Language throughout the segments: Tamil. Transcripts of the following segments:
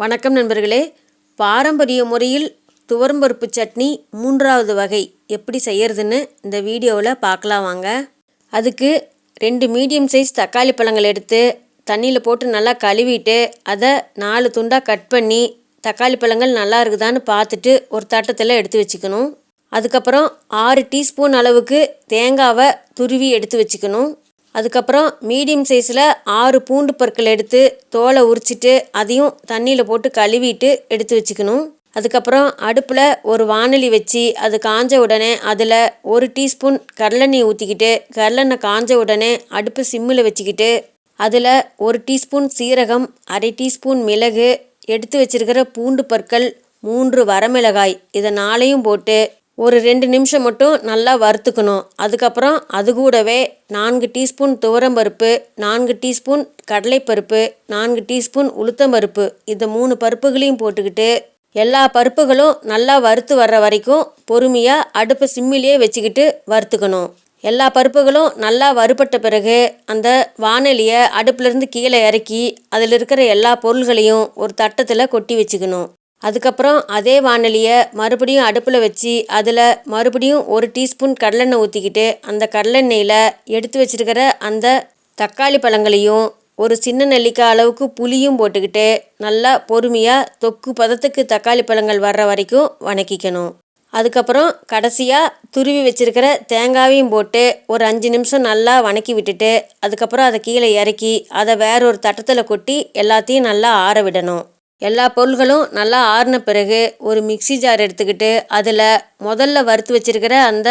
வணக்கம் நண்பர்களே. பாரம்பரிய முறையில் துவரம்பருப்பு சட்னி 3வது வகை எப்படி செய்யறதுன்னு இந்த வீடியோவில் பார்க்கலாம் வாங்க. அதுக்கு 2 மீடியம் சைஸ் தக்காளி பழங்கள் எடுத்து தண்ணியில் போட்டு நல்லா கழுவிட்டு அதை 4 துண்டாக கட் பண்ணி தக்காளி பழங்கள் நல்லா இருக்குதான்னு பார்த்துட்டு ஒரு தட்டத்தில் எடுத்து வச்சுக்கணும். அதுக்கப்புறம் 6 டீஸ்பூன் அளவுக்கு தேங்காவை துருவி எடுத்து வச்சுக்கணும். அதுக்கப்புறம் மீடியம் சைஸில் 6 பூண்டு பற்கள் எடுத்து தோலை உரிச்சிட்டு அதையும் தண்ணியில் போட்டு கழுவிட்டு எடுத்து வச்சுக்கணும். அதுக்கப்புறம் அடுப்பில் ஒரு வாணலி வச்சு அது காஞ்ச உடனே அதில் 1 டீஸ்பூன் கடலெண்ணெய் ஊற்றிக்கிட்டு கடலெண்ணெய் காஞ்ச உடனே அடுப்பு சிம்மில் வச்சுக்கிட்டு அதில் 1 டீஸ்பூன் சீரகம், 1/2 டீஸ்பூன் மிளகு, எடுத்து வச்சிருக்கிற பூண்டு பற்கள், 3 வரமிளகாய் இதை 4ஐயும் போட்டு ஒரு 2 நிமிஷம் மட்டும் நல்லா வறுத்துக்கணும். அதுக்கப்புறம் அது கூடவே 4 டீஸ்பூன் துவரம்பருப்பு, 4 டீஸ்பூன் கடலைப்பருப்பு, 4 டீஸ்பூன் உளுத்தம்பருப்பு இந்த 3 பருப்புகளையும் போட்டுக்கிட்டு எல்லா பருப்புகளும் நல்லா வறுத்து வர்ற வரைக்கும் பொறுமையாக அடுப்பை சிம்மிலேயே வச்சுக்கிட்டு வறுத்துக்கணும். எல்லா பருப்புகளும் நல்லா வறுபட்ட பிறகு அந்த வாணலியை அடுப்புலேருந்து கீழே இறக்கி அதில் இருக்கிற எல்லா பொருள்களையும் ஒரு தட்டத்தில் கொட்டி வச்சுக்கணும். அதுக்கப்புறம் அதே வாணலியை மறுபடியும் அடுப்பில் வச்சு அதில் மறுபடியும் 1 டீஸ்பூன் கடலெண்ணெய் ஊற்றிக்கிட்டு அந்த கடலெண்ணெயில் எடுத்து வச்சுருக்கிற அந்த தக்காளி பழங்களையும் ஒரு சின்ன நெல்லிக்காய் அளவுக்கு புளியும் போட்டுக்கிட்டு நல்லா பொறுமையாக தொக்கு பதத்துக்கு தக்காளி பழங்கள் வர்ற வரைக்கும் வணக்கிக்கணும். அதுக்கப்புறம் கடைசியாக துருவி வச்சுருக்கிற தேங்காயையும் போட்டு ஒரு 5 நிமிஷம் நல்லா வணக்கி விட்டுட்டு அதுக்கப்புறம் அதை கீழே இறக்கி அதை வேற ஒரு தட்டத்தில் கொட்டி எல்லாத்தையும் நல்லா ஆற விடணும். எல்லா பொருள்களும் நல்லா ஆறின பிறகு ஒரு மிக்சி ஜார் எடுத்துக்கிட்டு அதில் முதல்ல வறுத்து வச்சுருக்கிற அந்த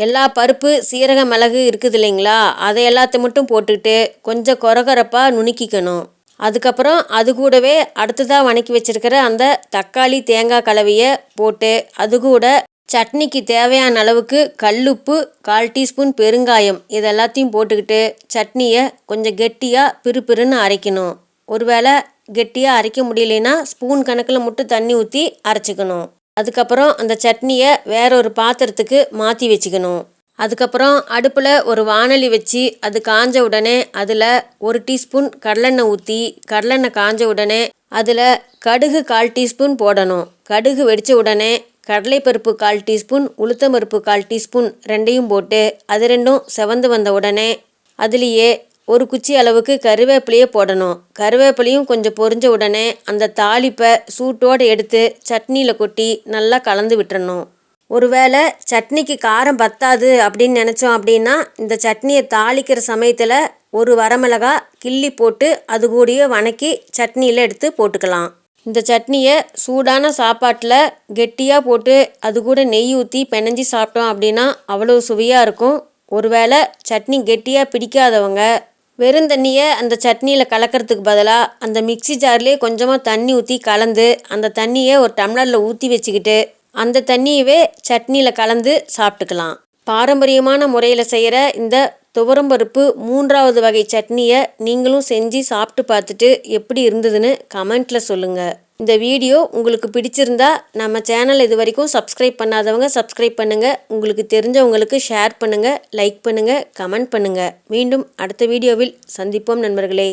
எல்லா பருப்பு, சீரக, மிளகு இருக்குது இல்லைங்களா, அதை எல்லாத்தையும் மட்டும் போட்டுக்கிட்டு கொஞ்சம் கொரகொரப்பாக நுணுக்கிக்கணும். அதுக்கப்புறம் அது கூடவே அடுத்ததாக வணக்கி வச்சுருக்கிற அந்த தக்காளி தேங்காய் கலவையை போட்டு அது கூட சட்னிக்கு தேவையான அளவுக்கு கல்லுப்பு, 1/4 டீஸ்பூன் பெருங்காயம் இது எல்லாத்தையும் போட்டுக்கிட்டு சட்னியை கொஞ்சம் கெட்டியாக பிறுபிறுன்னு அரைக்கணும். ஒருவேளை கெட்டியாக அரைக்க முடியலைன்னா ஸ்பூன் கணக்கில் மட்டும் தண்ணி ஊற்றி அரைச்சிக்கணும். அதுக்கப்புறம் அந்த சட்னியை வேற ஒரு பாத்திரத்துக்கு மாற்றி வச்சுக்கணும். அதுக்கப்புறம் அடுப்பில் ஒரு வாணலி வச்சு அது காஞ்ச உடனே அதில் 1 டீஸ்பூன் கடலெண்ணெய் ஊற்றி கடலெண்ணெய் காஞ்ச உடனே அதில் கடுகு 1/4 டீஸ்பூன் போடணும். கடுகு வெடித்த உடனே கடலைப்பருப்பு 1/4 டீஸ்பூன், உளுத்தம்பருப்பு 1/4 டீஸ்பூன் ரெண்டையும் போட்டு அது ரெண்டும் செவந்து வந்த உடனே அதுலேயே ஒரு குச்சி அளவுக்கு கருவேப்பிலையே போடணும். கருவேப்பிலையும் கொஞ்சம் பொரிஞ்ச உடனே அந்த தாளிப்பை சூட்டோடு எடுத்து சட்னியில் கொட்டி நல்லா கலந்து விட்டுறணும். ஒருவேளை சட்னிக்கு காரம் பத்தாது அப்படின்னு நினச்சோம் அப்படின்னா இந்த சட்னியை தாளிக்கிற சமயத்தில் ஒரு வரமிளகாய் கிள்ளி போட்டு அது கூடயே வணக்கி சட்னியில் எடுத்து போட்டுக்கலாம். இந்த சட்னியை சூடான சாப்பாட்டில் கெட்டியாக போட்டு அது கூட நெய் ஊற்றி பிணைஞ்சி சாப்பிட்டோம் அப்படின்னா அவ்வளோ சுவையாக இருக்கும். ஒருவேளை சட்னி கெட்டியாக பிடிக்காதவங்க வெறும் தண்ணியை அந்த சட்னியில் கலக்கிறதுக்கு பதிலாக அந்த மிக்சி ஜார்லேயே கொஞ்சமாக தண்ணி ஊற்றி கலந்து அந்த தண்ணியை ஒரு டம்ளரில் ஊற்றி வச்சுக்கிட்டு அந்த தண்ணியவே சட்னியில் கலந்து சாப்பிட்டுக்கலாம். பாரம்பரியமான முறையில் செய்கிற இந்த துவரம்பருப்பு 3வது வகை சட்னியை நீங்களும் செஞ்சு சாப்பிட்டு பார்த்துட்டு எப்படி இருந்ததுன்னு கமெண்ட்டில் சொல்லுங்கள். இந்த வீடியோ உங்களுக்கு பிடிச்சிருந்தா நம்ம சேனல் இது வரைக்கும் சப்ஸ்கிரைப் பண்ணாதவங்க சப்ஸ்கிரைப் பண்ணுங்கள். உங்களுக்கு தெரிஞ்சவங்களுக்கு ஷேர் பண்ணுங்கள், லைக் பண்ணுங்கள், கமெண்ட் பண்ணுங்கள். மீண்டும் அடுத்த வீடியோவில் சந்திப்போம் நண்பர்களே.